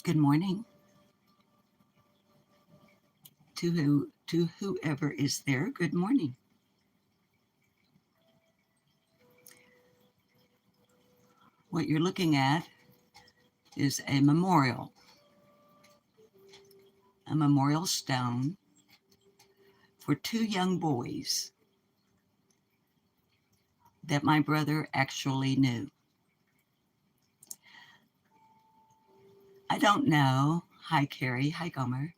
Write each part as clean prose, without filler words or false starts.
Good morning to whoever is there. Good morning. What you're looking at is a memorial stone for two young boys that my brother actually knew. I don't know. Hi, Carrie. Hi, Gomer.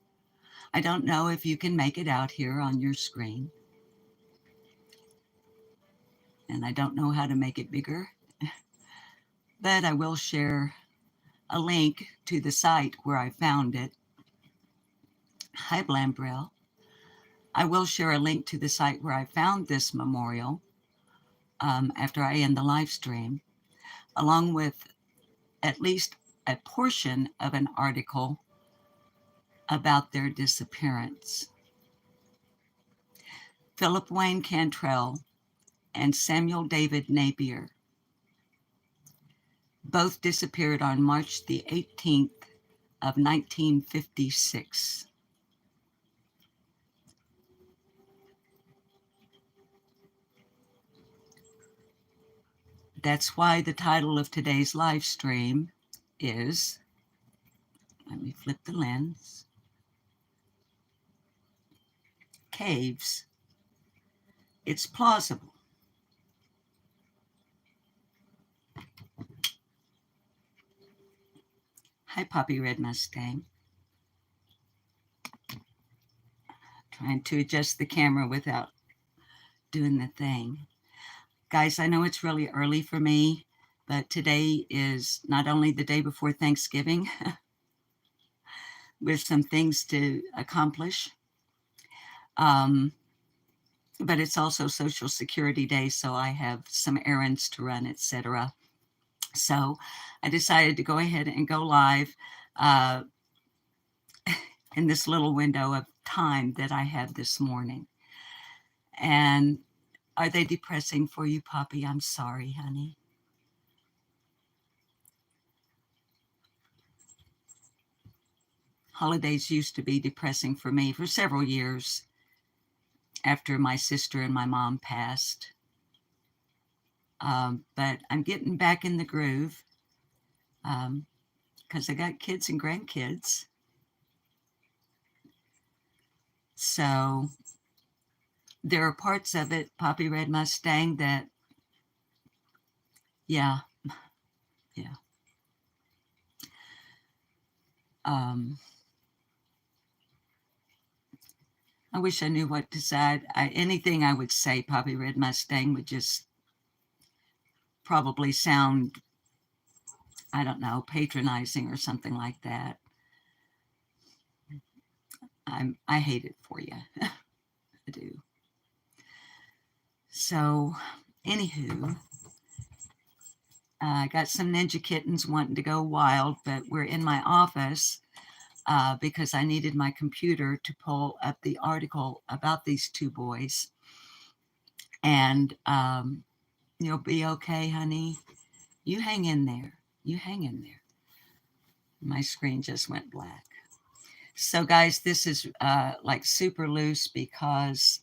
I don't know if you can make it out here on your screen. And I don't know how to make it bigger. But I will share a link to the site where I found it. Hi, Blambrell. I will share a link to the site where I found this memorial after I end the live stream, along with at least a portion of an article about their disappearance. Philip Wayne Cantrell and Samuel David Napier both disappeared on March the 18th of 1956. That's why the title of today's live stream is, let me flip the lens, Caves. It's plausible. Hi, Poppy Red Mustang. Trying to adjust the camera without doing the thing. Guys, I know it's really early for me, but today is not only the day before Thanksgiving, with some things to accomplish, but it's also Social Security Day, so I have some errands to run, etc. So I decided to go ahead and go live in this little window of time that I have this morning. And are they depressing for you, Poppy? I'm sorry, honey. Holidays used to be depressing for me for several years after my sister and my mom passed. But I'm getting back in the groove because I got kids and grandkids. So there are parts of it, Poppy Red Mustang, that, yeah. I wish I knew what to say. Anything I would say, Poppy Red Mustang, would just probably sound, I don't know, patronizing or something like that. I hate it for you. I do. So, anywho, I got some ninja kittens wanting to go wild, but we're in my office because I needed my computer to pull up the article about these two boys. And you'll be okay, honey. You hang in there. You hang in there. My screen just went black. So, guys, this is like super loose because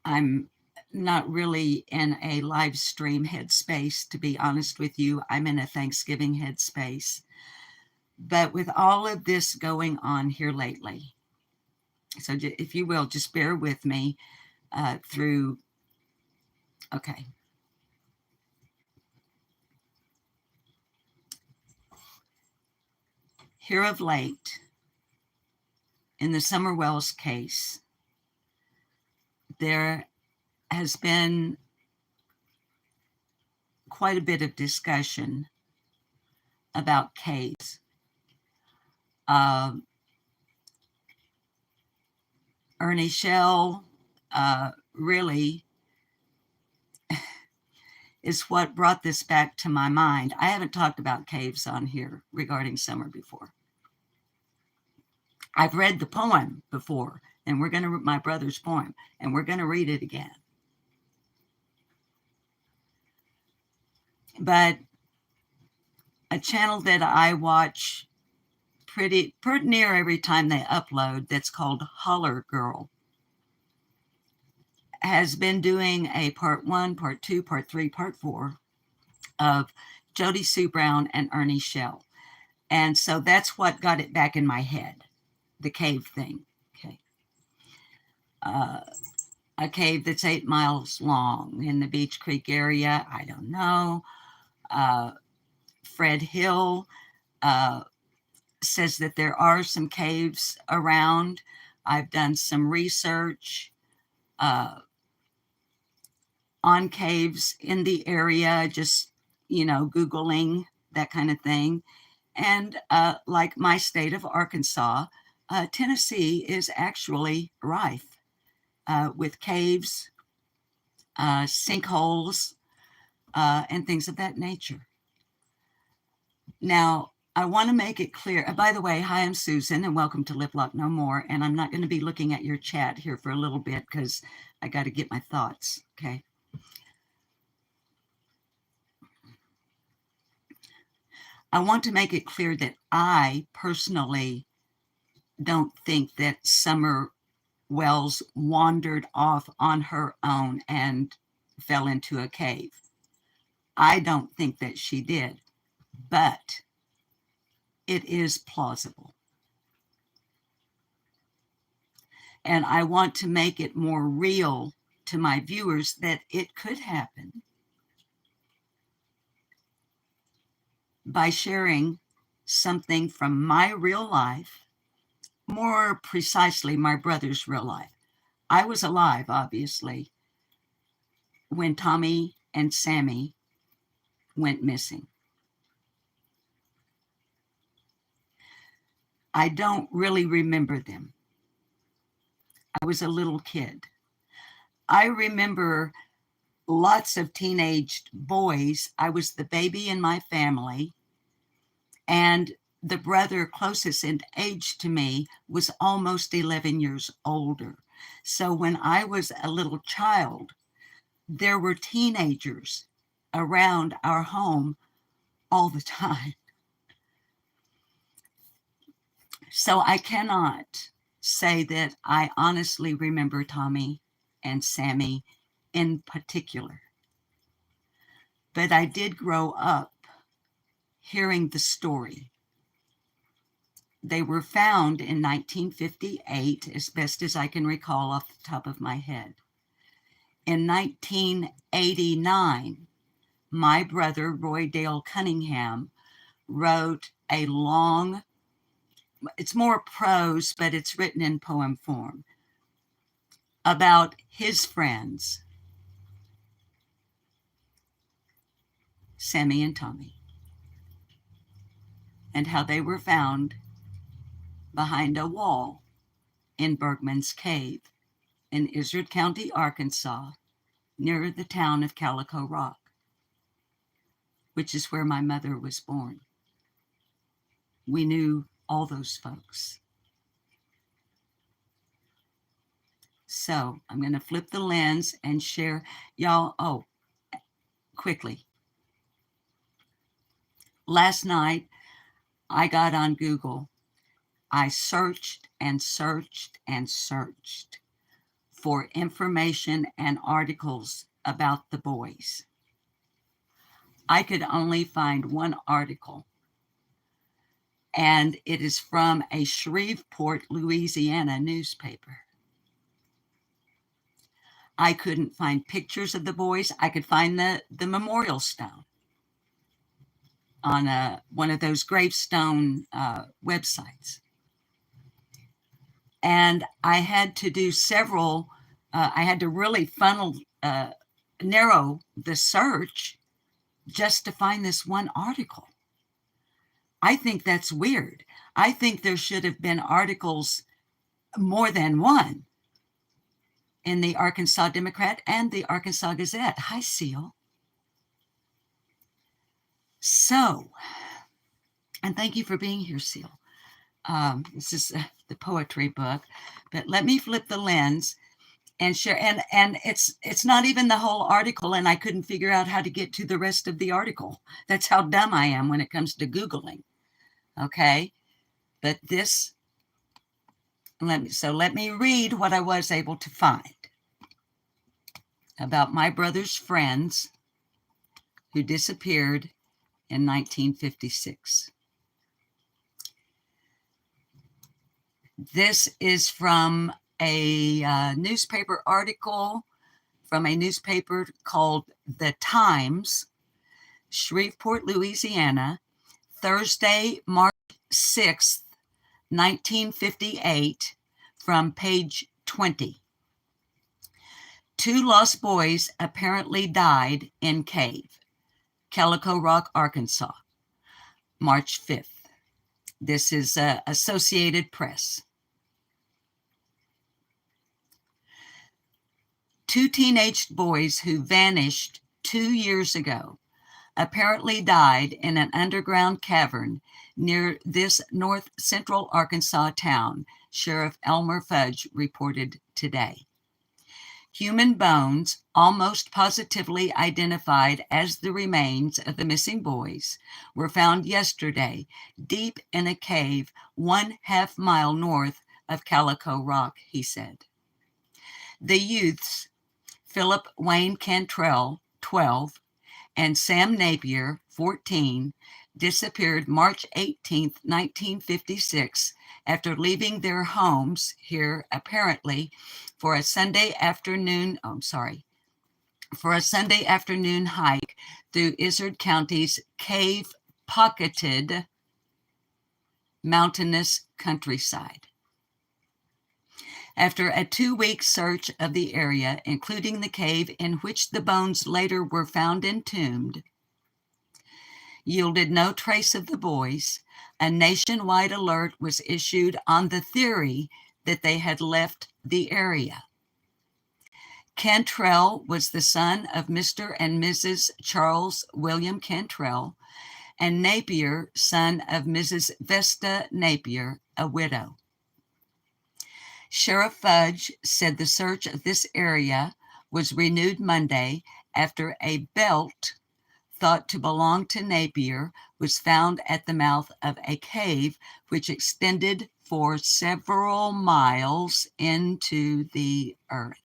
I'm not really in a live stream headspace, to be honest with you. I'm in a Thanksgiving headspace. But with all of this going on here lately, so if you will, just bear with me through, okay. Here of late, in the Summer Wells case, there has been quite a bit of discussion about caves. Ernie Shell really is what brought this back to my mind. I haven't talked about caves on here regarding summer before. I've read the poem before, and we're going to read my brother's poem, and we're going to read it again. But a channel that I watch pretty near every time they upload, that's called Holler Girl, has been doing a part 1, part 2, part 3, part 4 of Jody Sue Brown and Ernie Shell. And so that's what got it back in my head, the cave thing. Okay. A cave that's 8 miles long in the Beach Creek area. I don't know. Fred Hill says that there are some caves around. I've done some research on caves in the area, just, Googling, that kind of thing. And like my state of Arkansas, Tennessee is actually rife with caves, sinkholes, and things of that nature. Now, I want to make it clear. By the way, hi, I'm Susan, and welcome to Lip Lock No More. And I'm not going to be looking at your chat here for a little bit because I got to get my thoughts, okay? I want to make it clear that I personally don't think that Summer Wells wandered off on her own and fell into a cave. I don't think that she did, but it is plausible. And I want to make it more real to my viewers that it could happen by sharing something from my real life, more precisely my brother's real life. I was alive, obviously, when Tommy and Sammy went missing. I don't really remember them. I was a little kid. I remember lots of teenage boys. I was the baby in my family, and the brother closest in age to me was almost 11 years older. So when I was a little child, there were teenagers around our home all the time. So I cannot say that I honestly remember Tommy and Sammy in particular. But I did grow up hearing the story. They were found in 1958, as best as I can recall off the top of my head. In 1989, my brother, Roy Dale Cunningham, wrote a long, it's more prose, but it's written in poem form, about his friends, Sammy and Tommy, and how they were found behind a wall in Bergman's Cave in Izard County, Arkansas, near the town of Calico Rock, which is where my mother was born. We knew all those folks. So I'm going to flip the lens and share y'all. Quickly. Last night, I got on Google. I searched and searched and searched for information and articles about the boys. I could only find one article, and it is from a Shreveport, Louisiana newspaper. I couldn't find pictures of the boys. I could find the memorial stone on one of those gravestone websites. And I had to do several, I had to really narrow the search just to find this one article. I think that's weird. I think there should have been articles, more than one, in the Arkansas Democrat and the Arkansas Gazette. Hi, Seal. So, and thank you for being here, Seal. This is the poetry book, but let me flip the lens and share. And it's not even the whole article, and I couldn't figure out how to get to the rest of the article. That's how dumb I am when it comes to Googling. Okay, but this, let me read what I was able to find about my brother's friends who disappeared in 1956. This is from a newspaper article from a newspaper called The Times, Shreveport, Louisiana, Thursday, March 6th, 1958, from page 20. 2 lost boys apparently died in cave, Calico Rock, Arkansas, March 5th. This is Associated Press. 2 teenage boys who vanished 2 years ago apparently died in an underground cavern near this north central Arkansas town, Sheriff Elmer Fudge reported today. Human bones, almost positively identified as the remains of the missing boys, were found yesterday deep in a cave 1/2 mile north of Calico Rock, he said. The youths, Philip Wayne Cantrell, 12, and Sam Napier, 14, disappeared March 18, 1956, after leaving their homes here apparently for a Sunday afternoon hike through Izard County's cave-pocketed mountainous countryside. After a 2-week search of the area, including the cave in which the bones later were found entombed, yielded no trace of the boys, a nationwide alert was issued on the theory that they had left the area. Cantrell was the son of Mr. and Mrs. Charles William Cantrell, and Napier, son of Mrs. Vesta Napier, a widow. Sheriff Fudge said the search of this area was renewed Monday after a belt thought to belong to Napier was found at the mouth of a cave which extended for several miles into the earth.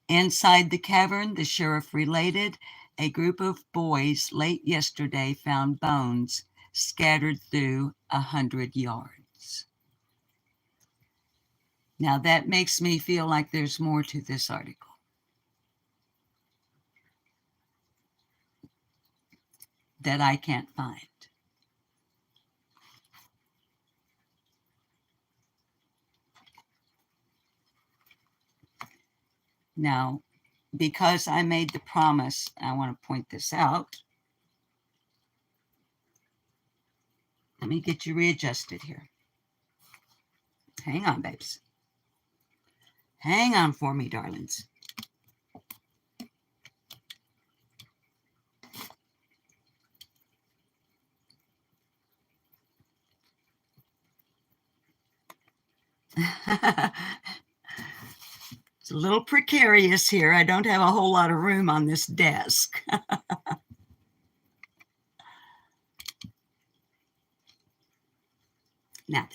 Inside the cavern, the sheriff related, a group of boys late yesterday found bones scattered through 100 yards. Now that makes me feel like there's more to this article that I can't find. Now, because I made the promise, I want to point this out. Let me get you readjusted here. Hang on, babes. Hang on for me, darlings. It's a little precarious here. I don't have a whole lot of room on this desk. Now,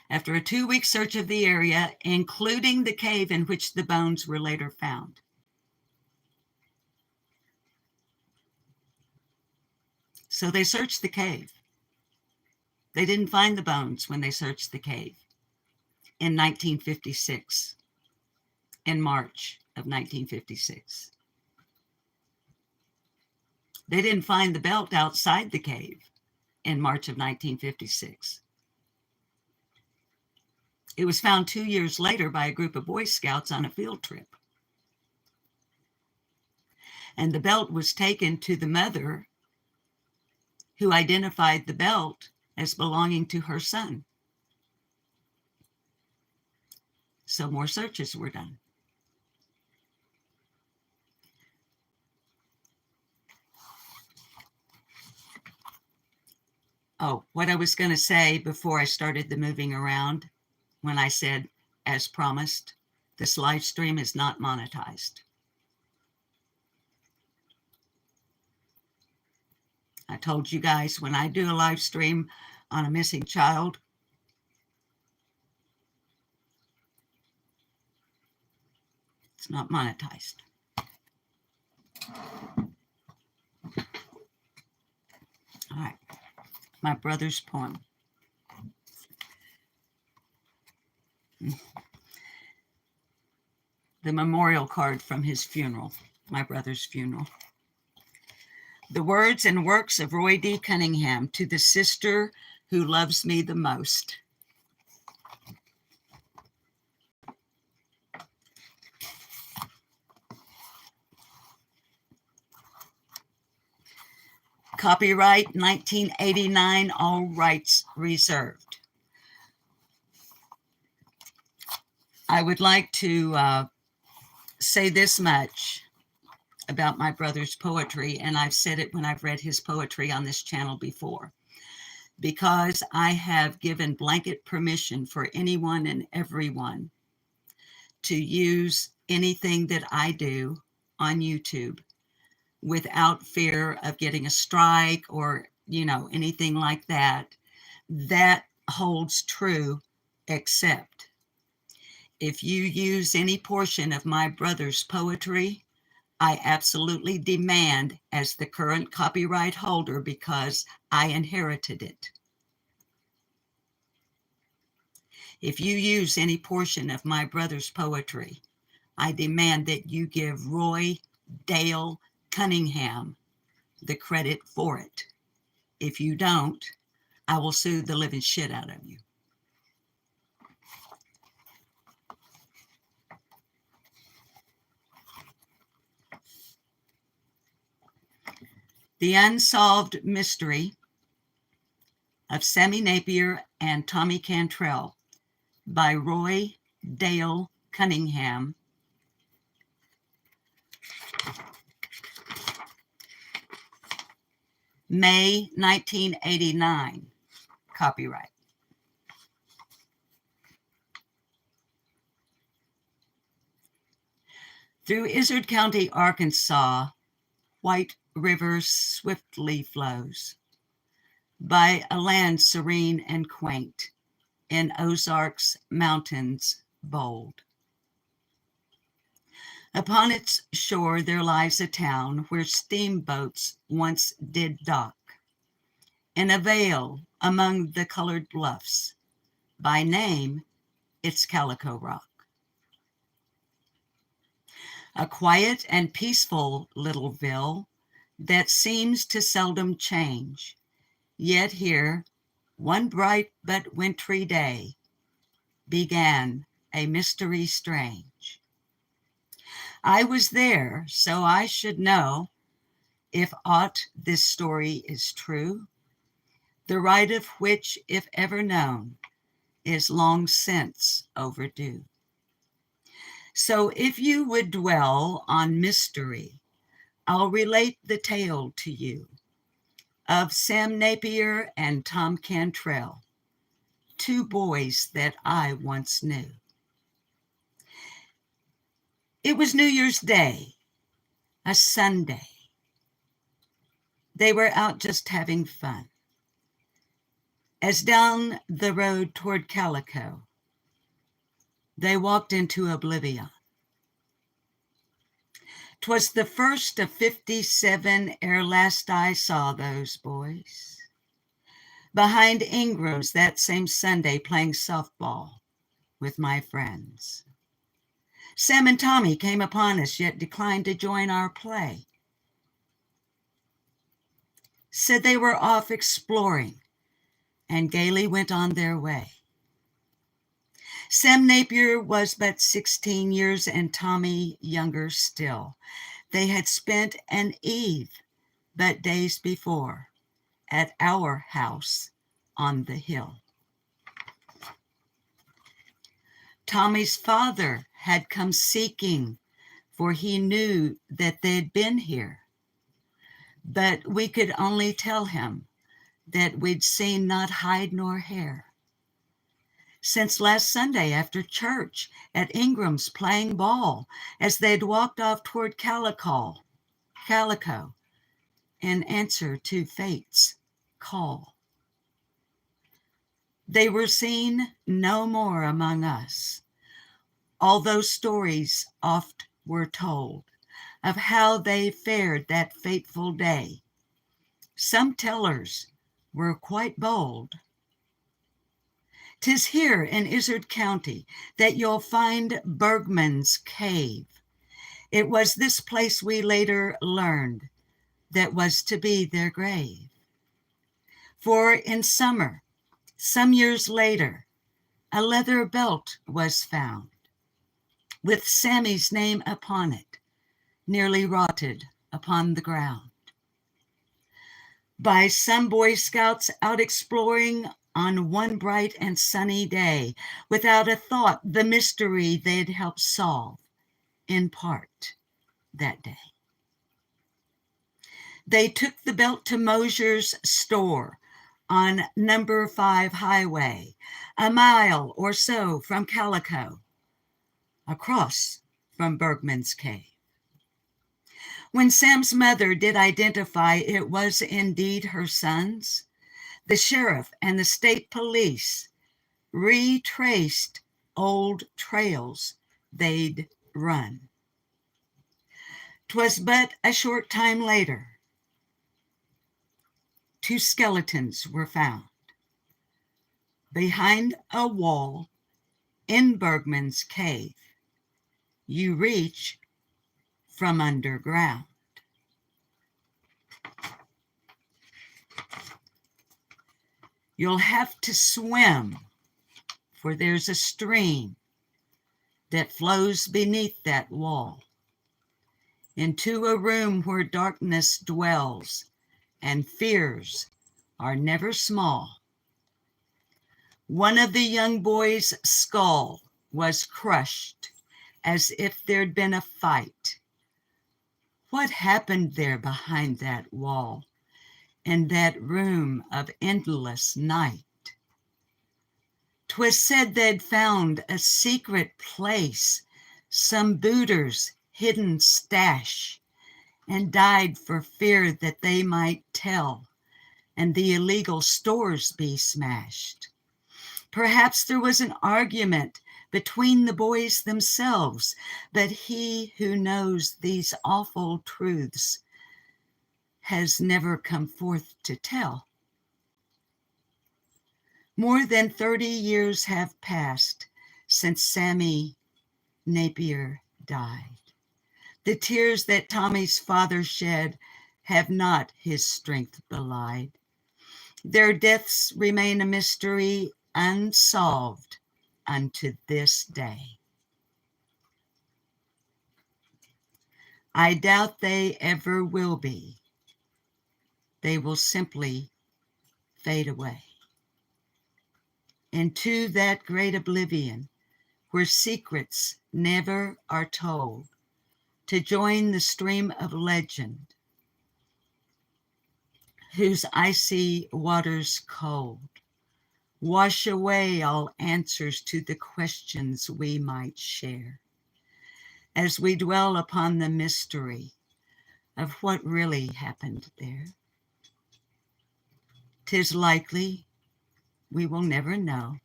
after a 2-week search of the area, including the cave in which the bones were later found. So they searched the cave. They didn't find the bones when they searched the cave in 1956, in March of 1956. They didn't find the belt outside the cave in March of 1956. It was found 2 years later by a group of Boy Scouts on a field trip. And the belt was taken to the mother, who identified the belt as belonging to her son. So more searches were done. Oh, what I was going to say before I started the moving around, when I said, as promised, this live stream is not monetized. I told you guys when I do a live stream on a missing child, it's not monetized. All right, my brother's poem. The memorial card from his funeral, my brother's funeral. The words and works of Roy D. Cunningham, to the sister who loves me the most. Copyright 1989, all rights reserved. I would like to say this much about my brother's poetry, and I've said it when I've read his poetry on this channel before, because I have given blanket permission for anyone and everyone to use anything that I do on YouTube without fear of getting a strike or, anything like that. That holds true, except if you use any portion of my brother's poetry, I absolutely demand, as the current copyright holder, because I inherited it. If you use any portion of my brother's poetry, I demand that you give Roy Dale Cunningham the credit for it. If you don't, I will sue the living shit out of you. The Unsolved Mystery of Sammy Napier and Tommy Cantrell by Roy Dale Cunningham. May 1989, copyright. Through Izard County, Arkansas, White River swiftly flows by a land serene and quaint, in Ozark's mountains bold. Upon its shore there lies a town where steamboats once did dock, in a vale among the colored bluffs, by name it's Calico Rock. A quiet and peaceful little ville that seems to seldom change, yet here, one bright but wintry day, began a mystery strange. I was there, so I should know, if aught this story is true, the right of which, if ever known, is long since overdue. So if you would dwell on mystery, I'll relate the tale to you of Sam Napier and Tom Cantrell, two boys that I once knew. It was New Year's Day, a Sunday. They were out just having fun. As down the road toward Calico, they walked into oblivion. 'Twas the first of 57 ere last I saw those boys behind Ingram's that same Sunday playing softball with my friends. Sam and Tommy came upon us, yet declined to join our play. Said they were off exploring and gaily went on their way. Sam Napier was but 16 years and Tommy younger still. They had spent an eve but days before at our house on the hill. Tommy's father had come seeking, for he knew that they'd been here. But we could only tell him that we'd seen not hide nor hair. Since last Sunday after church at Ingram's playing ball as they'd walked off toward Calico in answer to fate's call. They were seen no more among us, although stories oft were told of how they fared that fateful day. Some tellers were quite bold. 'Tis here in Izard County that you'll find Bergman's Cave. It was this place we later learned that was to be their grave. For in summer, some years later, a leather belt was found with Sammy's name upon it, nearly rotted upon the ground. By some Boy Scouts out exploring on one bright and sunny day, without a thought the mystery they'd helped solve in part that day. They took the belt to Mosier's store on number 5 highway, a mile or so from Calico, across from Bergman's Cave. When Sam's mother did identify it was indeed her son's, the sheriff and the state police retraced old trails they'd run. 'Twas but a short time later, 2 skeletons were found behind a wall in Bergman's Cave. You reach from underground. You'll have to swim, for there's a stream that flows beneath that wall into a room where darkness dwells and fears are never small. One of the young boy's skull was crushed as if there'd been a fight. What happened there behind that wall in that room of endless night? 'Twas said they'd found a secret place, some booter's hidden stash, and died for fear that they might tell and the illegal stores be smashed. Perhaps there was an argument between the boys themselves, but he who knows these awful truths has never come forth to tell. More than 30 years have passed since Sammy Napier died. The tears that Tommy's father shed have not his strength belied. Their deaths remain a mystery unsolved unto this day. I doubt they ever will be. They will simply fade away into that great oblivion where secrets never are told, to join the stream of legend whose icy waters cold wash away all answers to the questions we might share as we dwell upon the mystery of what really happened there. 'Tis likely we will never know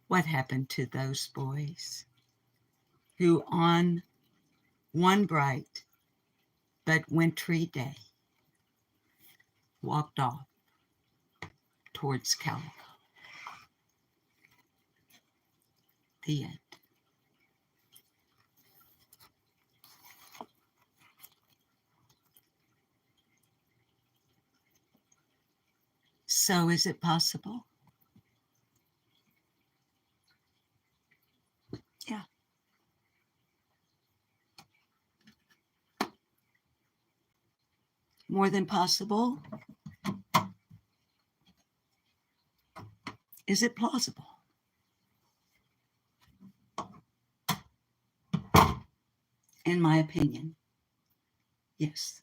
what happened to those boys who on one bright but wintry day walked off towards Calico. The end. So is it possible? Yeah. More than possible? Is it plausible? In my opinion, yes.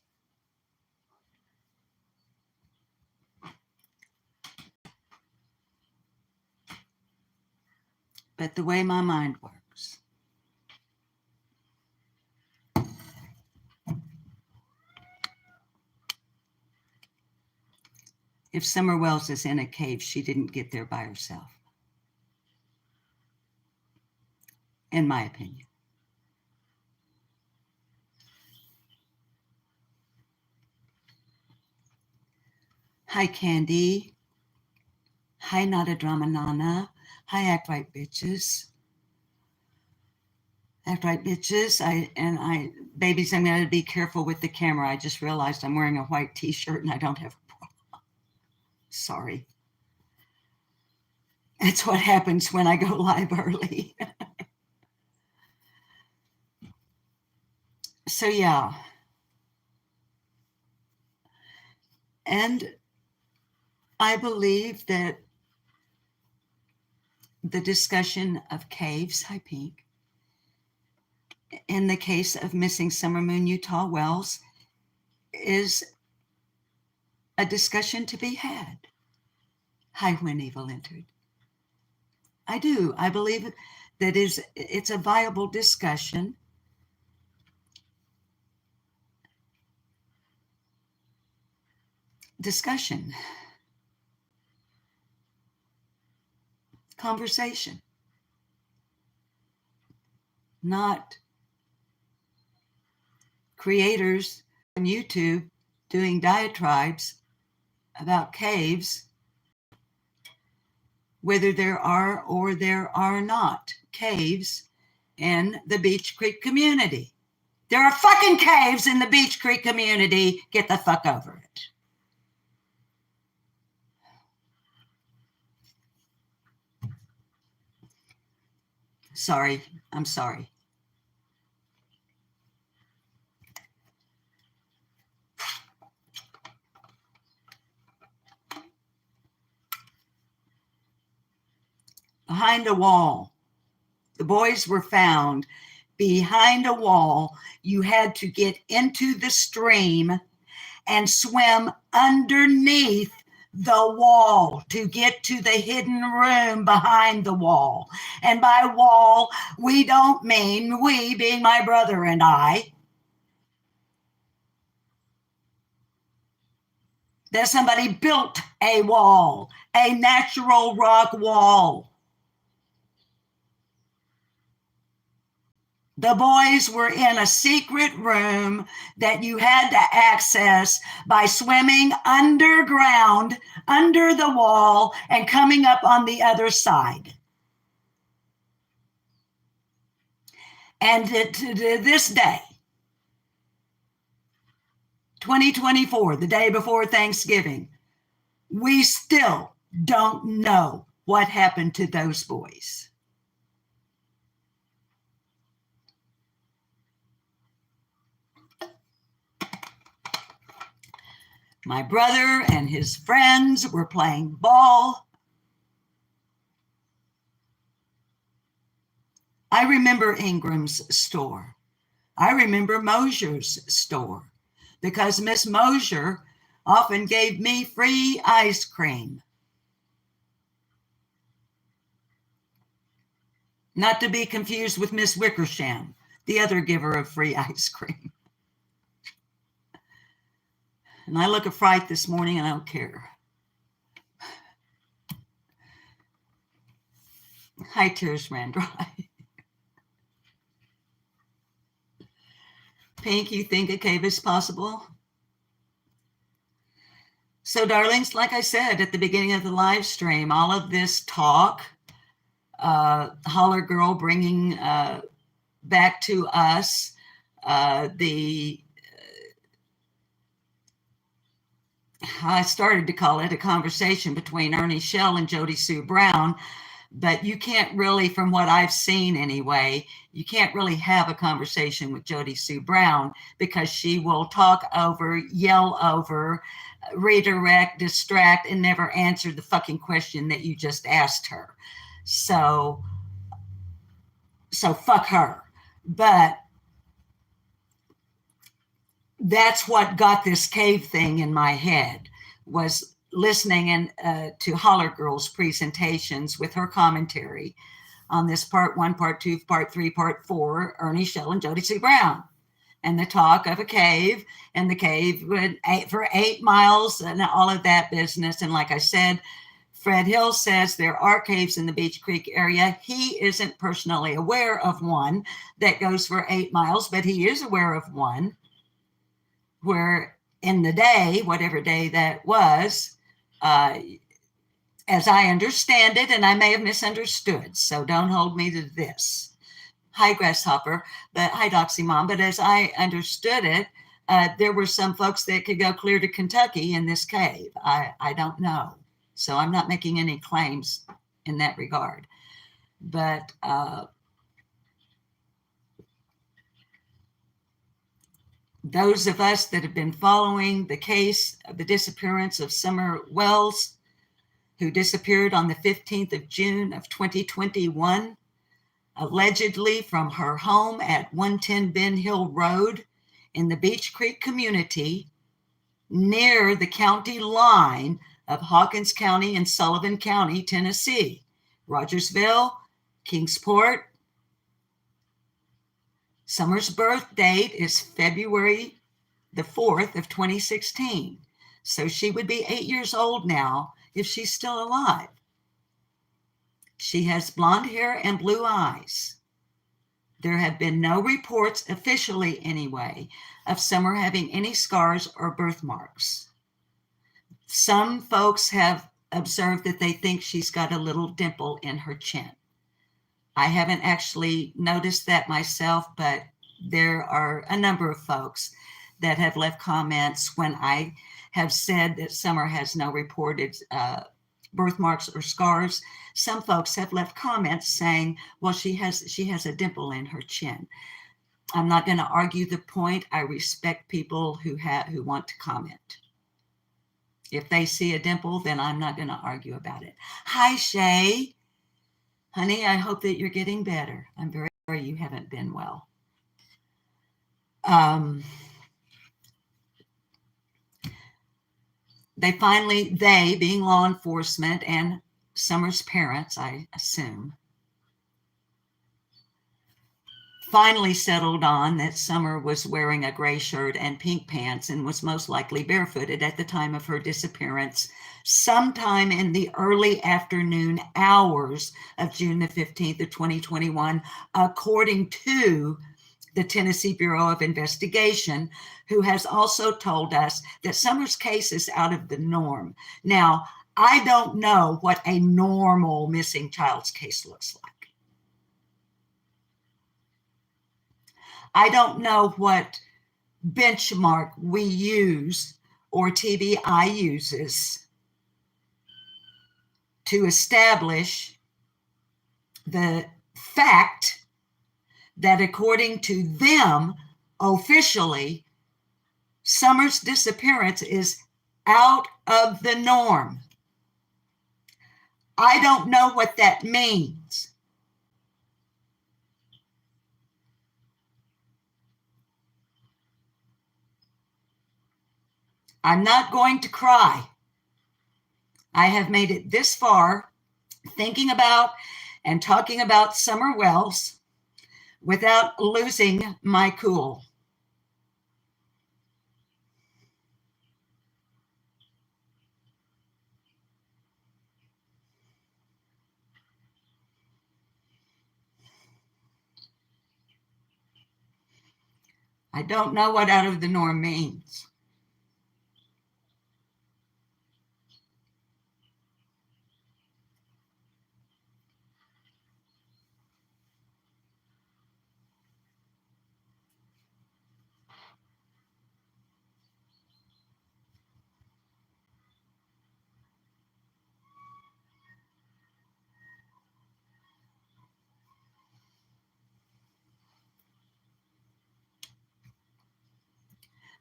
But the way my mind works, if Summer Wells is in a cave, she didn't get there by herself, in my opinion. Hi, Candy. Hi, Nada Drama Nana. Hi, Act Right Bitches. Act Right Bitches. Babies, I'm going to be careful with the camera. I just realized I'm wearing a white t-shirt and I don't have a bra. Sorry. That's what happens when I go live early. So, yeah. And I believe that the discussion of caves, hi Pink, in the case of missing Summer Moon Utah Wells, is a discussion to be had. Hi, when evil entered. I do. I believe that it's a viable discussion. Conversation, not creators on YouTube doing diatribes about caves, whether there are or there are not caves in the Beach Creek community. There are fucking caves in the Beach Creek community. Get the fuck over it. Sorry, I'm sorry. Behind a wall. The boys were found behind a wall. You had to get into the stream and swim underneath the wall to get to the hidden room behind the wall. And by wall, we don't mean we, being my brother and I, that somebody built a wall, a natural rock wall. The boys were in a secret room that you had to access by swimming underground, under the wall, and coming up on the other side. And to this day, 2024, the day before Thanksgiving, we still don't know what happened to those boys. My brother and his friends were playing ball. I remember Ingram's store. I remember Mosier's store because Miss Mosier often gave me free ice cream. Not to be confused with Miss Wickersham, the other giver of free ice cream. And I look a fright this morning and I don't care. Hi, tears ran dry. Pink, you think a cave is possible? So, darlings, like I said at the beginning of the live stream, all of this talk, Holler Girl bringing back to us I started to call it a conversation between Ernie Shell and Jody Sue Brown, but you can't really, from what I've seen anyway, you can't really have a conversation with Jody Sue Brown because she will talk over, yell over, redirect, distract, and never answer the fucking question that you just asked her. So fuck her. But that's what got this cave thing in my head, was listening to Holler Girl's presentations with her commentary on this part 1, part 2, part 3, part 4, Ernie Shell and Jody C. Brown, and the talk of a cave, and the cave went for 8 miles and all of that business. And like I said, Fred Hill says there are caves in the Beach Creek area. He isn't personally aware of one that goes for 8 miles, but he is aware of one where in the day, whatever day that was, as I understand it, and I may have misunderstood, so don't hold me to this. Hi, Grasshopper, but hi, Doxy Mom. But as I understood it, there were some folks that could go clear to Kentucky in this cave. I don't know. So I'm not making any claims in that regard. But those of us that have been following the case of the disappearance of Summer Wells, who disappeared on the 15th of June of 2021, allegedly from her home at 110 Ben Hill Road in the Beach Creek community near the county line of Hawkins County and Sullivan County, Tennessee, Rogersville, Kingsport. Summer's birth date is February the 4th of 2016. So she would be 8 years old now if she's still alive. She has blonde hair and blue eyes. There have been no reports, officially anyway, of Summer having any scars or birthmarks. Some folks have observed that they think she's got a little dimple in her chin. I haven't actually noticed that myself, but there are a number of folks that have left comments when I have said that Summer has no reported birthmarks or scars. Some folks have left comments saying, well, she has a dimple in her chin. I'm not going to argue the point. I respect people who want to comment. If they see a dimple, then I'm not going to argue about it. Hi, Shay. Honey, I hope that you're getting better. I'm very sorry you haven't been well. They being law enforcement and Summer's parents, I assume, finally settled on that Summer was wearing a gray shirt and pink pants and was most likely barefooted at the time of her disappearance, sometime in the early afternoon hours of June the 15th of 2021, according to the Tennessee Bureau of Investigation, who has also told us that Summer's case is out of the norm. Now, I don't know what a normal missing child's case looks like. I don't know what benchmark we use or TBI uses to establish the fact that according to them, officially, Summer's disappearance is out of the norm. I don't know what that means. I'm not going to cry. I have made it this far thinking about and talking about Summer Wells without losing my cool. I don't know what out of the norm means.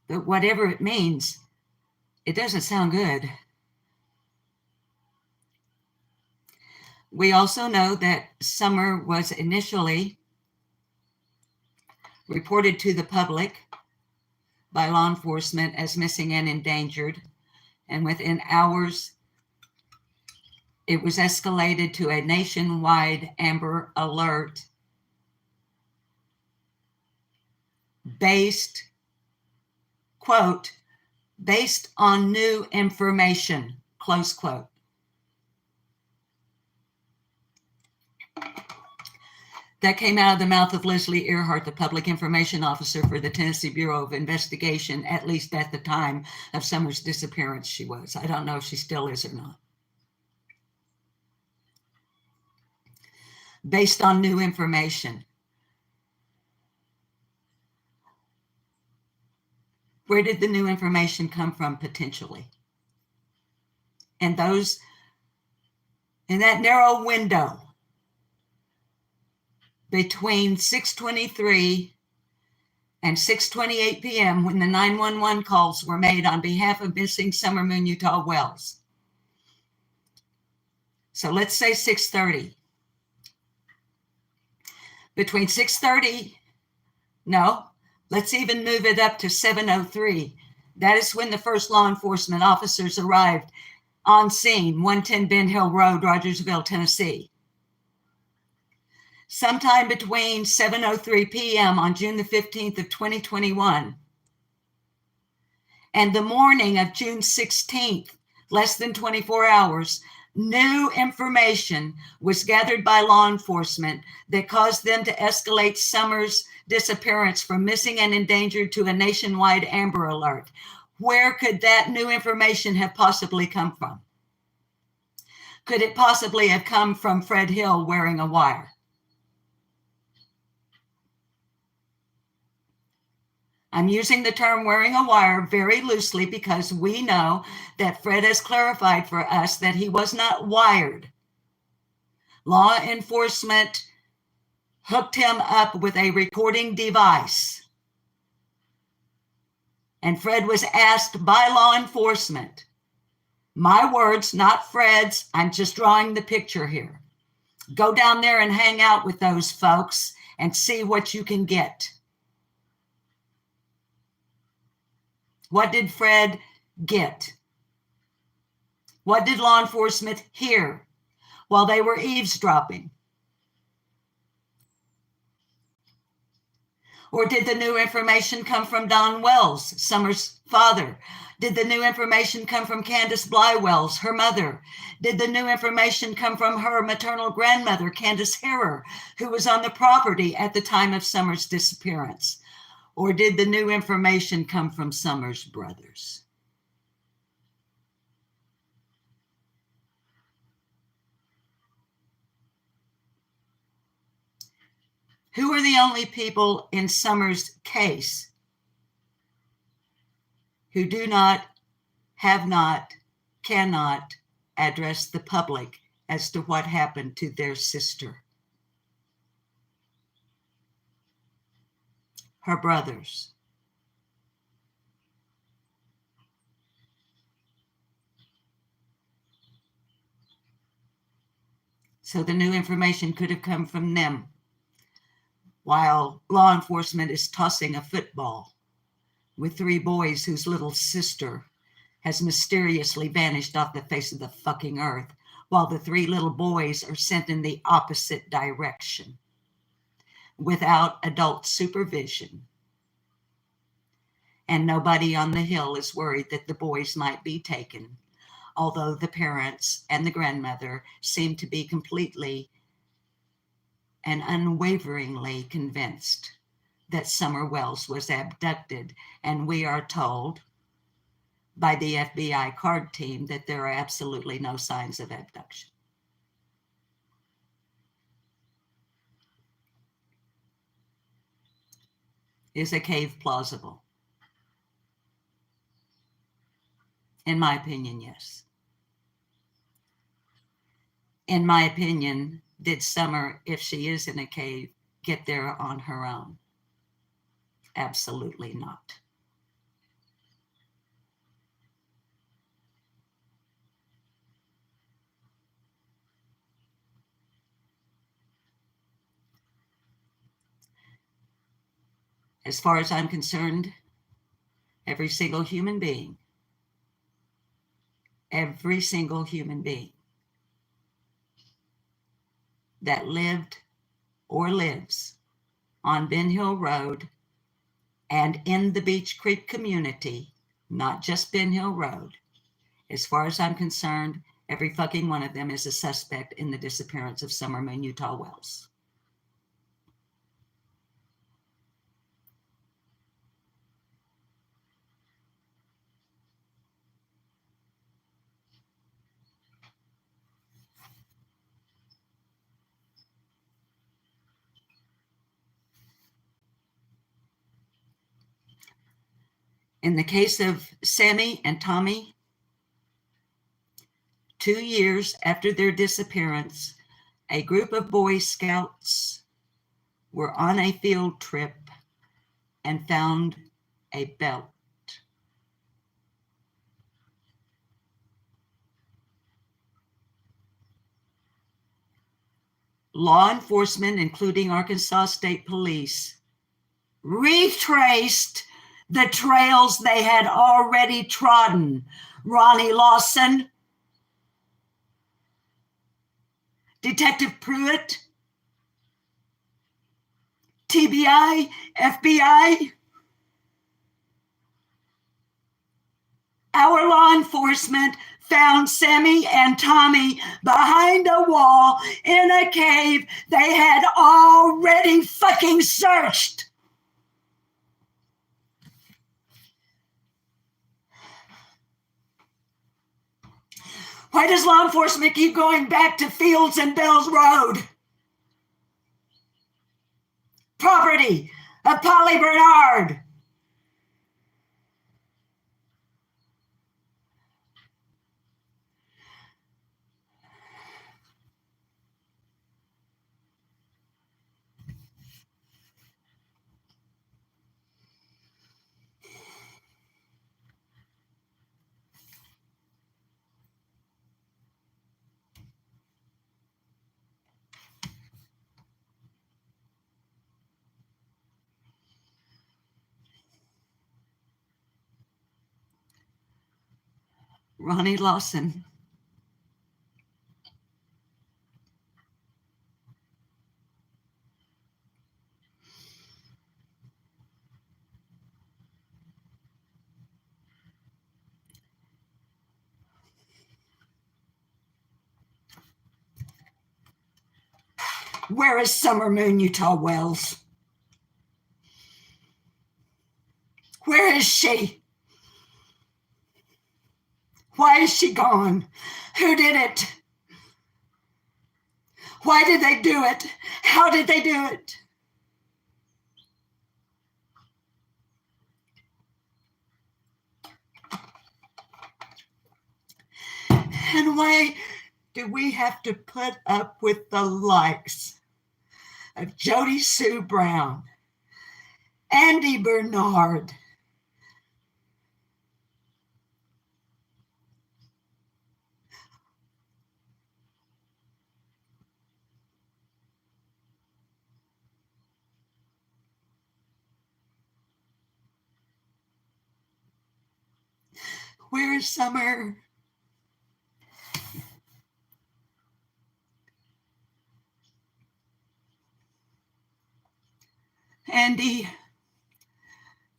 But whatever it means, it doesn't sound good. We also know that Summer was initially reported to the public by law enforcement as missing and endangered, and within hours It was escalated to a nationwide Amber Alert based, quote, based on new information, close quote. That came out of the mouth of Leslie Earhart, the public information officer for the Tennessee Bureau of Investigation, at least at the time of Summer's disappearance she was. I don't know if she still is or not. Based on new information. Where did the new information come from potentially? And those, in that narrow window between 6:23 and 6:28 p.m. when the 911 calls were made on behalf of missing Summer Moon Utah Wells. So let's say 6:30. Between 6:30, no, let's even move it up to 7:03. That is when the first law enforcement officers arrived on scene, 110 Ben Hill Road, Rogersville, Tennessee. Sometime between 7:03 p.m. on June the 15th of 2021 and the morning of June 16th, less than 24 hours, new information was gathered by law enforcement that caused them to escalate Summer's disappearance from missing and endangered to a nationwide Amber Alert. Where could that new information have possibly come from? Could it possibly have come from Fred Hill wearing a wire? I'm using the term wearing a wire very loosely because we know that Fred has clarified for us that he was not wired. Law enforcement hooked him up with a recording device. And Fred was asked by law enforcement, my words, not Fred's, I'm just drawing the picture here. Go down there and hang out with those folks and see what you can get. What did Fred get? What did law enforcement hear while they were eavesdropping? Or did the new information come from Don Wells, Summer's father? Did the new information come from Candace Bly Wells, her mother? Did the new information come from her maternal grandmother, Candace Harrer, who was on the property at the time of Summer's disappearance? Or did the new information come from Summer's brothers? Who are the only people in Summer's case who do not, have not, cannot address the public as to what happened to their sister? Her brothers. So the new information could have come from them while law enforcement is tossing a football with three boys whose little sister has mysteriously vanished off the face of the fucking earth, while the three little boys are sent in the opposite direction without adult supervision. And nobody on the hill is worried that the boys might be taken, although the parents and the grandmother seem to be completely and unwaveringly convinced that Summer Wells was abducted. And we are told by the FBI card team that there are absolutely no signs of abduction. Is a cave plausible? In my opinion, yes. In my opinion, did Summer, if she is in a cave, get there on her own? Absolutely not. As far as I'm concerned, every single human being that lived or lives on Ben Hill Road and in the Beach Creek community, not just Ben Hill Road. As far as I'm concerned, every fucking one of them is a suspect in the disappearance of Summer Moon Utah Wells. In the case of Sammy and Tommy, 2 years after their disappearance, a group of Boy Scouts were on a field trip and found a belt. Law enforcement, including Arkansas State Police, retraced the trails they had already trodden. Ronnie Lawson, Detective Pruitt, TBI, FBI, our law enforcement found Sammy and Tommy behind a wall in a cave they had already fucking searched. Why does law enforcement keep going back to Fields and Bells Road? Property of Polly Bernard. Ronnie Lawson. Where is Summer Moon Utah Wells? Where is she? Why is she gone? Who did it? Why did they do it? How did they do it? And why do we have to put up with the likes of Jody Sue Brown, Andy Bernard, where is Summer? Andy,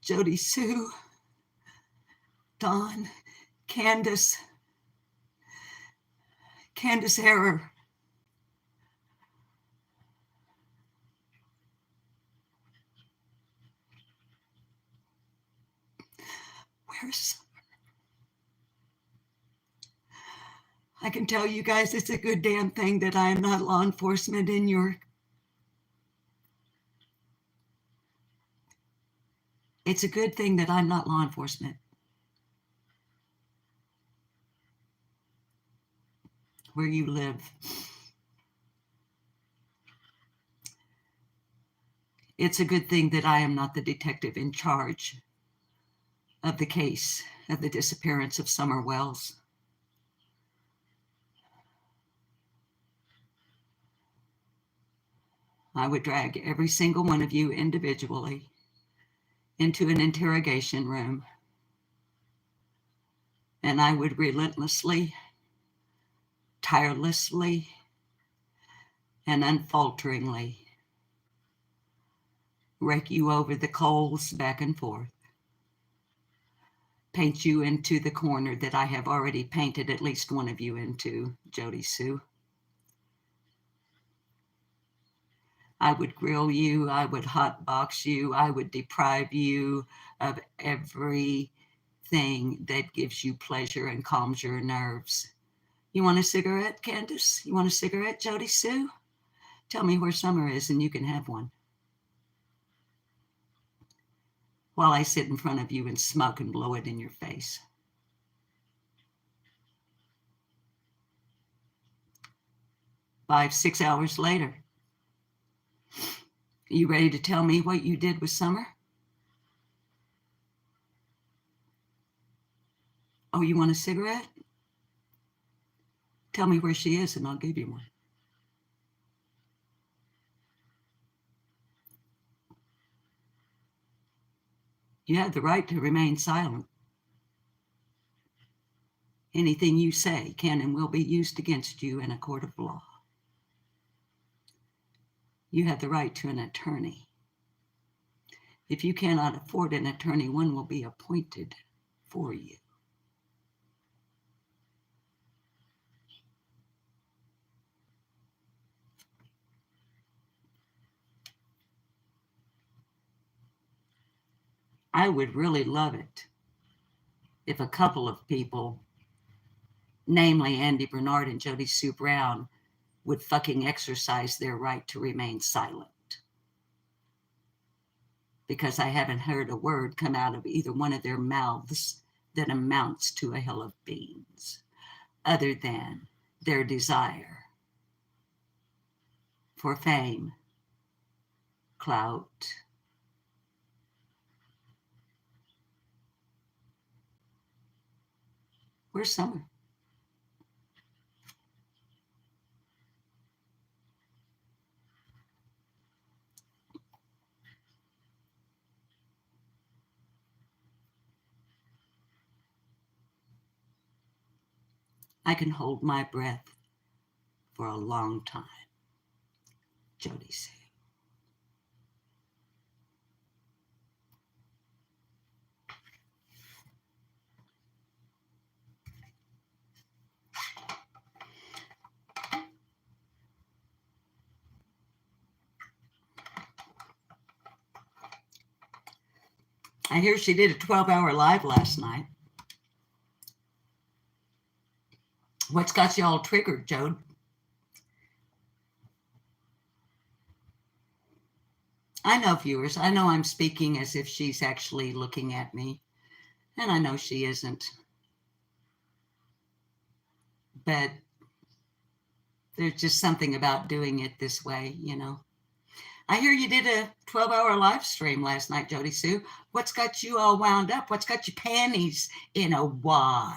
Jody Sue, Dawn, Candace Harrer. Where's Summer? I can tell you guys it's a good damn thing that I am not law enforcement in your... It's a good thing that I'm not law enforcement. Where you live. It's a good thing that I am not the detective in charge of the case of the disappearance of Summer Wells. I would drag every single one of you individually into an interrogation room, and I would relentlessly, tirelessly and unfalteringly rake you over the coals back and forth, paint you into the corner that I have already painted at least one of you into, Jody Sue. I would grill you, I would hotbox you, I would deprive you of everything that gives you pleasure and calms your nerves. You want a cigarette, Candace? You want a cigarette, Jody Sue? Tell me where Summer is and you can have one. While I sit in front of you and smoke and blow it in your face. 5-6 hours later. You ready to tell me what you did with Summer? Oh, you want a cigarette? Tell me where she is and I'll give you one. You have the right to remain silent. Anything you say can and will be used against you in a court of law. You have the right to an attorney. If you cannot afford an attorney, one will be appointed for you. I would really love it if a couple of people, namely Andy Bernard and Jody Sue Brown, would fucking exercise their right to remain silent. Because I haven't heard a word come out of either one of their mouths that amounts to a hill of beans, other than their desire for fame, clout, where's Summer? I can hold my breath for a long time, Jody Sue. I hear she did a 12-hour live last night. What's got you all triggered, Jode? I know, viewers, I know I'm speaking as if she's actually looking at me, and I know she isn't. But there's just something about doing it this way, you know. I hear you did a 12-hour live stream last night, Jody Sue. What's got you all wound up? What's got your panties in a wad?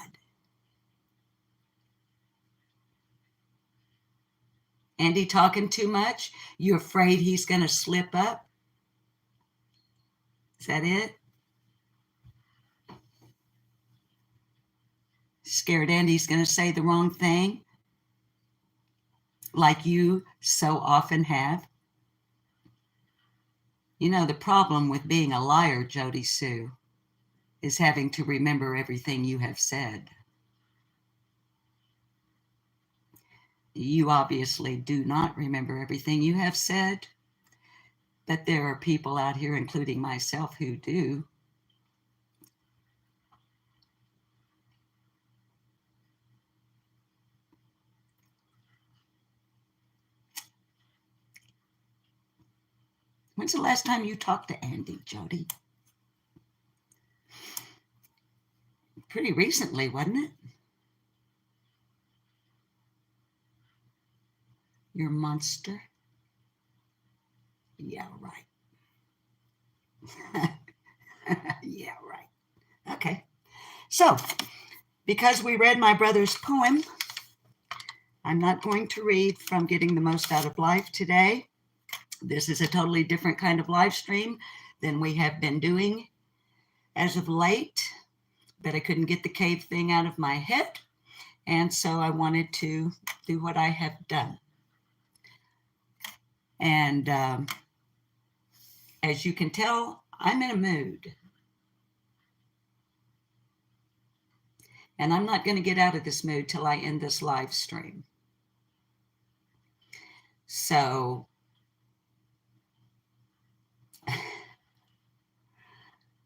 Andy talking too much? You afraid he's going to slip up? Is that it? Scared Andy's going to say the wrong thing? Like you so often have? You know, the problem with being a liar, Jody Sue, is having to remember everything you have said. You obviously do not remember everything you have said, but there are people out here, including myself, who do. When's the last time you talked to Andy, Jody? Pretty recently, wasn't it? Your monster? Yeah, right. Yeah, right. Okay. So, because we read my brother's poem, I'm not going to read from Getting the Most Out of Life today. This is a totally different kind of live stream than we have been doing as of late, but I couldn't get the cave thing out of my head, and so I wanted to do what I have done. And as you can tell, I'm in a mood. And I'm not going to get out of this mood till I end this live stream. So,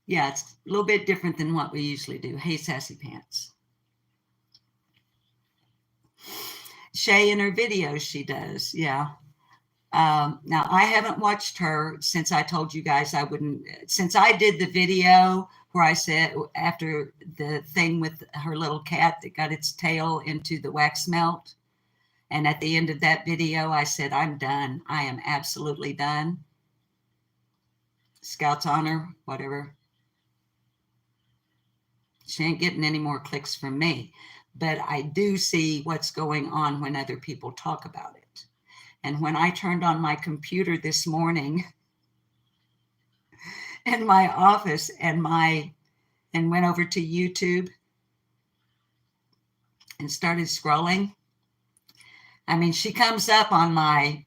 yeah, it's a little bit different than what we usually do. Hey, Sassy Pants. Shay, in her videos, she does. Yeah. Now, I haven't watched her since I told you guys I wouldn't, since I did the video where I said after the thing with her little cat that got its tail into the wax melt. And at the end of that video, I said, I'm done. I am absolutely done. Scout's honor, whatever. She ain't getting any more clicks from me. But I do see what's going on when other people talk about it. And when I turned on my computer this morning in my office and went over to YouTube and started scrolling, I mean, she comes up on my,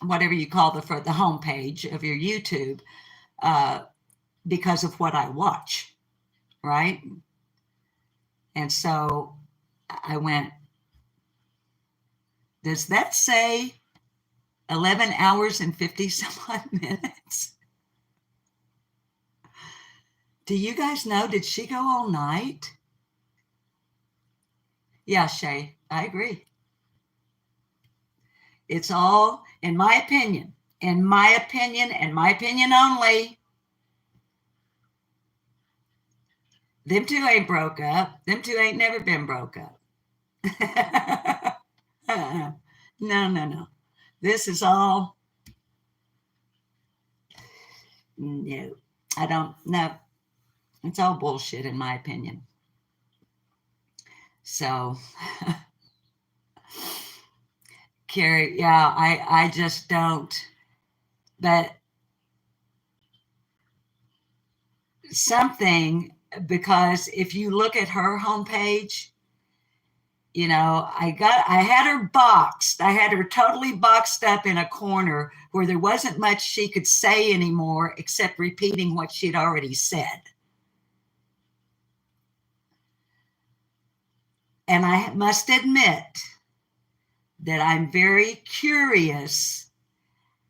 whatever you call the homepage of your YouTube, because of what I watch, right? And so I went, does that say 11 hours and 50 some odd minutes? Do you guys know, did she go all night? Yeah, Shay, I agree. It's all, in my opinion, and my opinion only, them two ain't broke up. Them two ain't never been broke up. No. This is all, no, I don't know. It's all bullshit in my opinion. So, Carrie, yeah, I just don't, but something, because if you look at her homepage, you know, I had her boxed. I had her totally boxed up in a corner where there wasn't much she could say anymore except repeating what she'd already said. And I must admit that I'm very curious,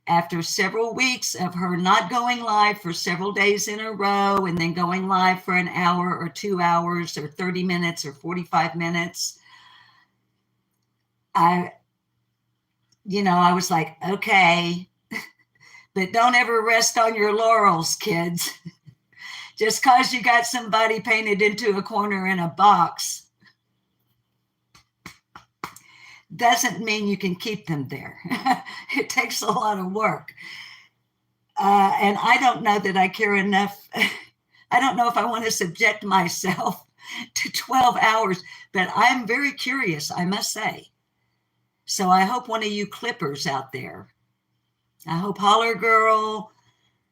after several weeks of her not going live for several days in a row and then going live for an hour or 2 hours or 30 minutes or 45 minutes, I was like, okay, but don't ever rest on your laurels, kids. Just because you got somebody painted into a corner in a box doesn't mean you can keep them there. It takes a lot of work. And I don't know that I care enough. I don't know if I want to subject myself to 12 hours, but I'm very curious, I must say. So I hope one of you clippers out there, I hope Holler Girl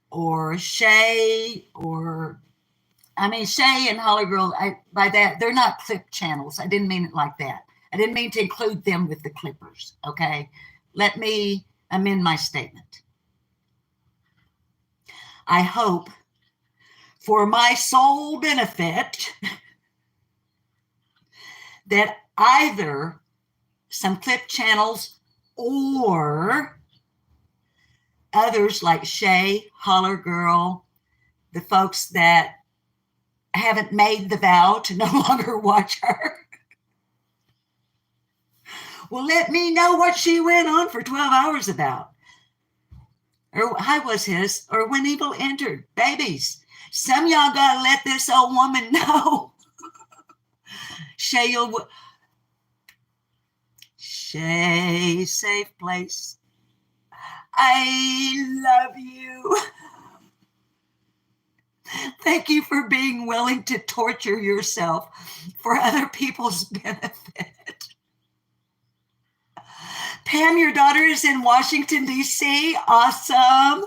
or Shay Shay and Holler Girl, by that, they're not clip channels. I didn't mean it like that. I didn't mean to include them with the clippers, okay? Let me amend my statement. I hope, for my sole benefit, that either some clip channels or others like Shay, Holler Girl, the folks that haven't made the vow to no longer watch her, well, let me know what she went on for 12 hours about. Or how was his, or when evil entered. Babies, some of y'all got to let this old woman know. Shay, safe place. I love you. Thank you for being willing to torture yourself for other people's benefit. Pam, your daughter is in Washington, D.C. Awesome.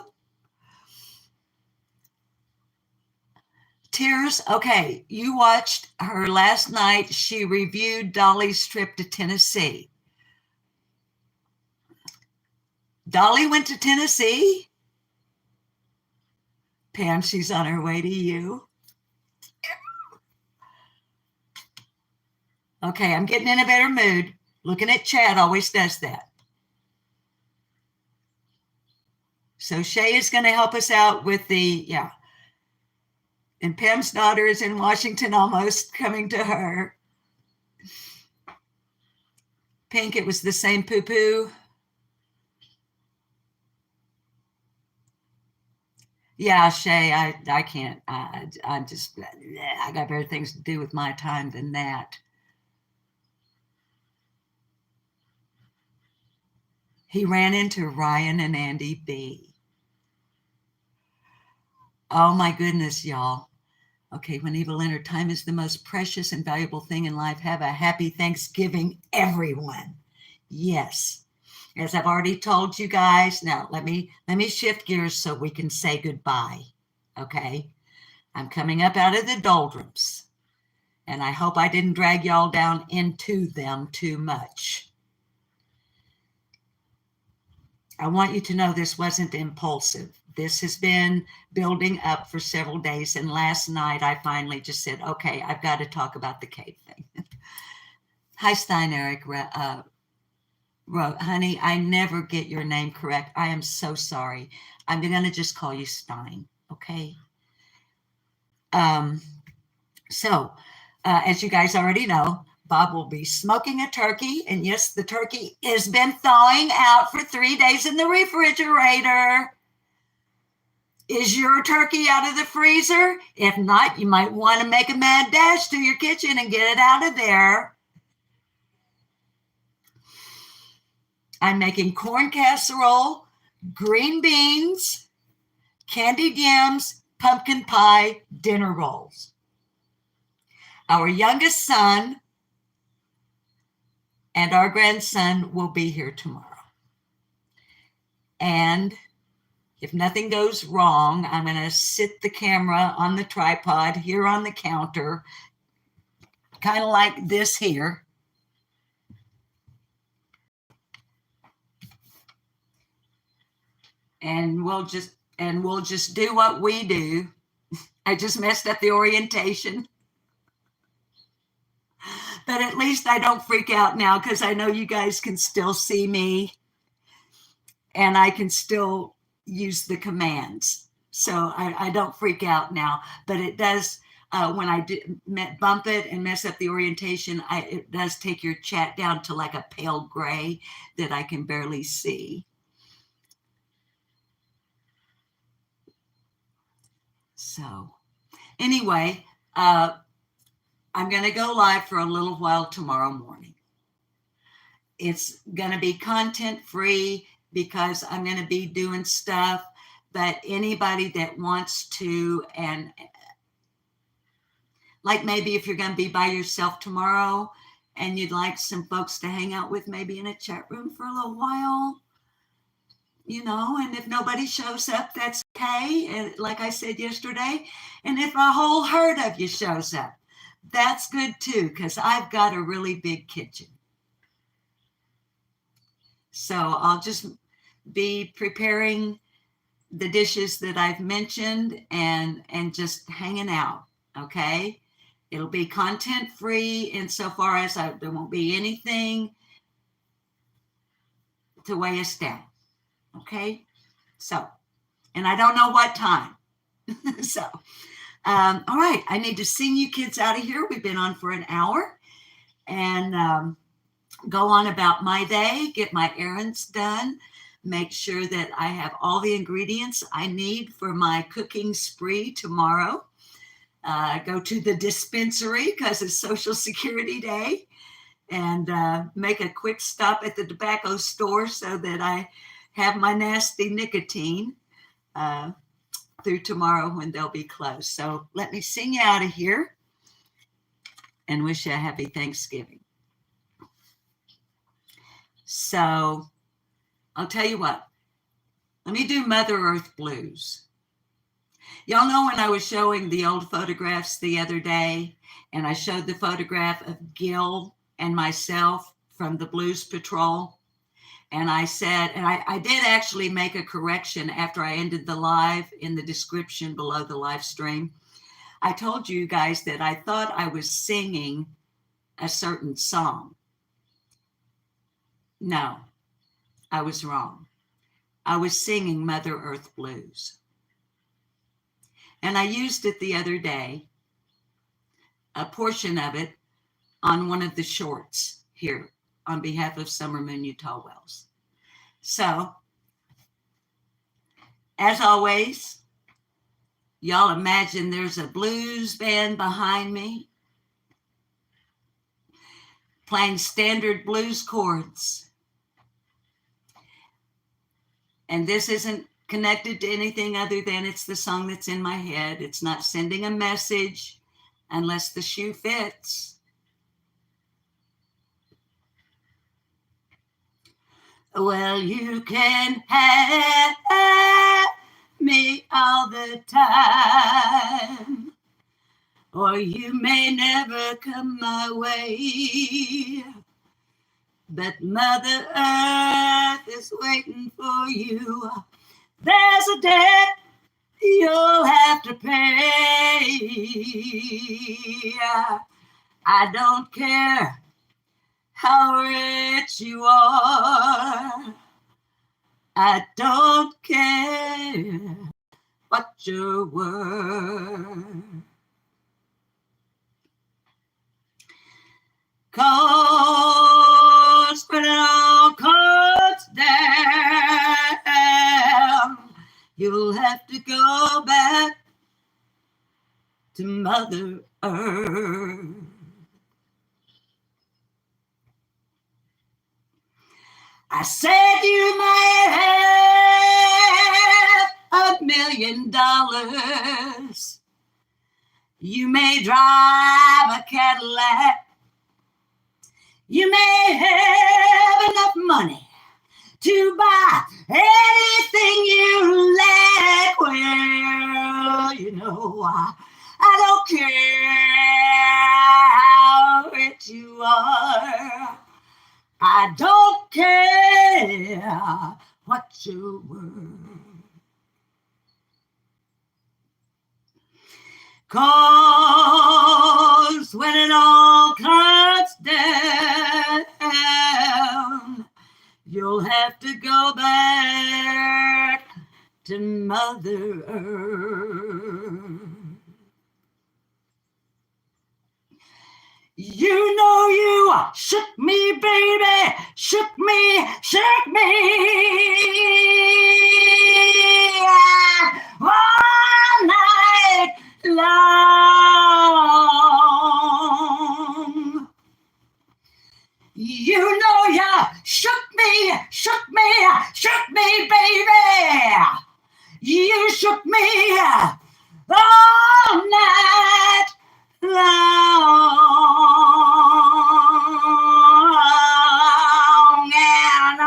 Tears. Okay, you watched her last night. She reviewed Dolly's trip to Tennessee. Dolly went to Tennessee. Pam, she's on her way to you. Okay, I'm getting in a better mood. Looking at chat always does that. So Shay is going to help us out with the, yeah. And Pam's daughter is in Washington, almost coming to her. Pink, it was the same poo-poo. Yeah, Shay, I can't. I got better things to do with my time than that. He ran into Ryan and Andy B. Oh my goodness, y'all. Okay, when evil entered, time is the most precious and valuable thing in life. Have a happy Thanksgiving, everyone. Yes. As I've already told you guys, now let me shift gears so we can say goodbye. Okay? I'm coming up out of the doldrums, and I hope I didn't drag y'all down into them too much. I want you to know this wasn't impulsive. This has been building up for several days, and last night I finally just said, okay, I've got to talk about the cave thing. Hi, Stein Eric. Honey, I never get your name correct. I am so sorry. I'm going to just call you Stein, okay? As you guys already know, Bob will be smoking a turkey. And yes, the turkey has been thawing out for 3 days in the refrigerator. Is your turkey out of the freezer? If not, you might want to make a mad dash to your kitchen and get it out of there. I'm making corn casserole, green beans, candied yams, pumpkin pie, dinner rolls. Our youngest son and our grandson will be here tomorrow. And if nothing goes wrong, I'm going to sit the camera on the tripod here on the counter, kind of like this here. And we'll just do what we do. I just messed up the orientation. But at least I don't freak out now because I know you guys can still see me and I can still use the commands. So I don't freak out now, but it does, when I bump it and mess up the orientation, it does take your chat down to like a pale gray that I can barely see. So anyway, I'm going to go live for a little while tomorrow morning. It's going to be content free because I'm going to be doing stuff, but anybody that wants to, and like maybe if you're going to be by yourself tomorrow and you'd like some folks to hang out with, maybe in a chat room for a little while, you know, and if nobody shows up, that's okay. And like I said yesterday, and if a whole herd of you shows up, that's good too, because I've got a really big kitchen. So I'll just be preparing the dishes that I've mentioned and just hanging out, okay? It'll be content free insofar as there won't be anything to weigh us down, okay? So, and I don't know what time. So, all right, I need to sing you kids out of here. We've been on for an hour and go on about my day, get my errands done, make sure that I have all the ingredients I need for my cooking spree tomorrow. Go to the dispensary because it's Social Security Day and make a quick stop at the tobacco store so that I have my nasty nicotine through tomorrow when they'll be closed. So let me sing you out of here and wish you a happy Thanksgiving. So I'll tell you what, let me do Mother Earth Blues. Y'all know when I was showing the old photographs the other day, and I showed the photograph of Gil and myself from the Blues Patrol, And I said, and I did actually make a correction after I ended the live in the description below the live stream. I told you guys that I thought I was singing a certain song. No, I was wrong. I was singing Mother Earth Blues. And I used it the other day, a portion of it, on one of the shorts here on behalf of Summer Moon Utah Wells. So, as always, y'all imagine there's a blues band behind me playing standard blues chords. And this isn't connected to anything other than it's the song that's in my head. It's not sending a message unless the shoe fits. Well, you can have me all the time, or you may never come my way. But Mother Earth is waiting for you. There's a debt you'll have to pay. I don't care how rich you are. I don't care what you're worth. 'Cause when it all comes down, you'll have to go back to Mother Earth. I said you might have $1 million. You may drive a Cadillac. You may have enough money to buy anything you like. Well, you know, I don't care how rich you are. I don't care what you're worth. 'Cause when it all comes down, you'll have to go back to Mother Earth. You know you shook me, baby, shook me all night long. You know you shook me, baby. You shook me all night long. And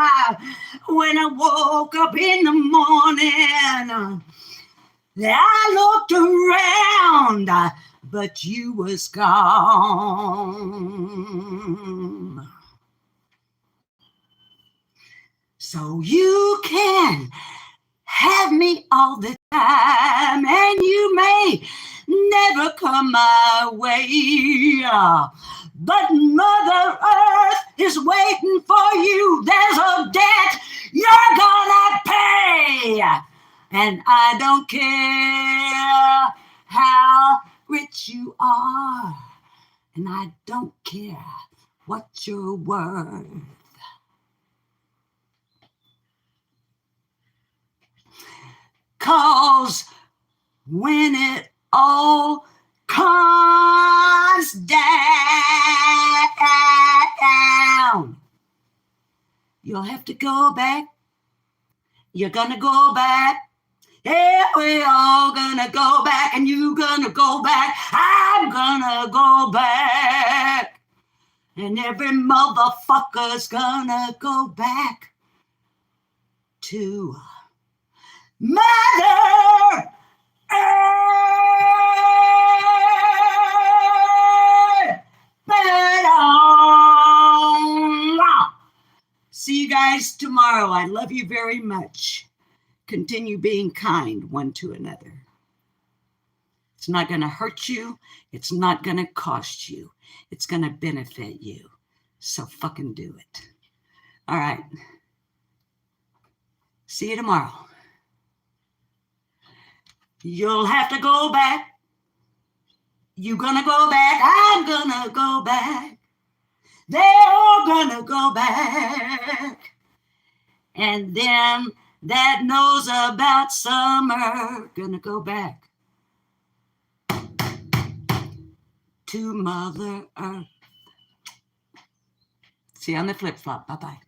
when I woke up in the morning, I looked around, but you was gone. So you can have me all the time, and you may never come my way. But Mother Earth is waiting for you. There's a debt you're gonna pay. And I don't care how rich you are. And I don't care what you're worth. 'Cause when it all comes down, you'll have to go back. You're gonna go back. Yeah, we're all gonna go back, and you're gonna go back. I'm gonna go back. And every motherfucker's gonna go back to Mother Earth. See you guys. guys tomorrow. I love you very much. Continue being kind one to another. It's not going to hurt you. It's not going to cost you. It's going to benefit you. So fucking do it. All right. See you tomorrow. You'll have to go back. You're going to go back. I'm going to go back. They're all going to go back. And them that knows about summer going to go back to Mother Earth. See you on the flip-flop. Bye-bye.